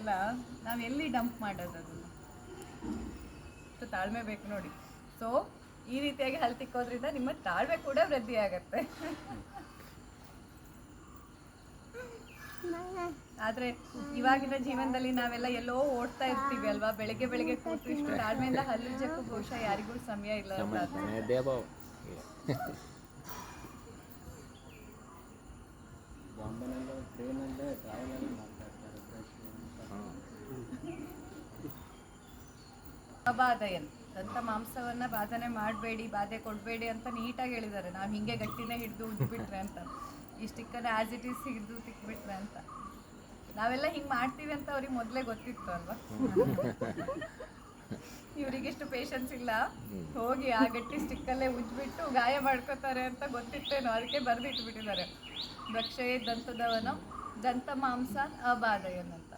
ಎಲ್ಲ ನಾವು ಎಲ್ಲಿ ಡಂಪ್ ಮಾಡೋದು ಅದನ್ನು? ಅಷ್ಟು ತಾಳ್ಮೆ ಬೇಕು ನೋಡಿ. ಸೊ ಈ ರೀತಿಯಾಗಿ ಹಲ್ ತಿಕ್ಕೋದ್ರಿಂದ ನಿಮ್ಮ ತಾಳ್ಮೆ ಕೂಡ ವೃದ್ಧಿ ಆಗತ್ತೆ. ಆದರೆ ಇವಾಗಿನ ಜೀವನದಲ್ಲಿ ನಾವೆಲ್ಲ ಎಲ್ಲೋ ಓಡ್ತಾ ಇರ್ತೀವಿ ಅಲ್ವಾ, ಬೆಳಗ್ಗೆ ಬೆಳಗ್ಗೆ ಕೂತು ಇಷ್ಟು ತಾಳ್ಮೆಯಿಂದ ಹಲ್ಲುಜ್ಜಕ್ಕೂ ಬಹುಶಃ ಯಾರಿಗೂ ಸಮಯ ಇಲ್ಲ ಅಂತ. ಬಾಂಬೆನಲ್ಲೂ ಟ್ರೈನಲ್ಲೇ ಟ್ರಾವೆಲಲ್ಲಿ ಮಾಡ್ತಾ ಇರ್ತಾರೆ. ಅಬಾದಯನ್ ದಂತ ಮಾಂಸವನ್ನ ಬಾಧನೆ ಮಾಡಬೇಡಿ, ಬಾಧೆ ಕೊಡಬೇಡಿ ಅಂತ ನೀಟಾಗಿ ಹೇಳಿದ್ದಾರೆ. ನಾವು ಹಿಂಗೆ ಗಟ್ಟಿನೇ ಹಿಡಿದು ಉಜ್ಬಿಟ್ರೆ ಅಂತ, ಈ ಸ್ಟಿಕ್ಕನ್ನು ಆ್ಯಸ್ ಇಟ್ ಈಸ್ ಹಿಡಿದು ತಿಕ್ಬಿಟ್ರೆ ಅಂತ. ನಾವೆಲ್ಲ ಹಿಂಗೆ ಮಾಡ್ತೀವಿ ಅಂತ ಅವ್ರಿಗೆ ಮೊದಲೇ ಗೊತ್ತಿತ್ತು ಅಲ್ವಾ. ಇವರಿಗೆಷ್ಟು ಪೇಷನ್ಸ್ ಇಲ್ಲ, ಹೋಗಿ ಆ ಗಟ್ಟಿ ಸ್ಟಿಕ್ಕಲ್ಲೇ ಉಜ್ಬಿಟ್ಟು ಗಾಯ ಮಾಡ್ಕೋತಾರೆ ಅಂತ ಗೊತ್ತಿತ್ತೇನೋ, ಅದಕ್ಕೆ ಬರೆದಿಟ್ಬಿಟ್ಟಿದ್ದಾರೆ ಭಕ್ಷಯೇ ದಂತದವನ ದಂತ ಮಾಂಸ ಅಬಾದಯನ್ ಅಂತ.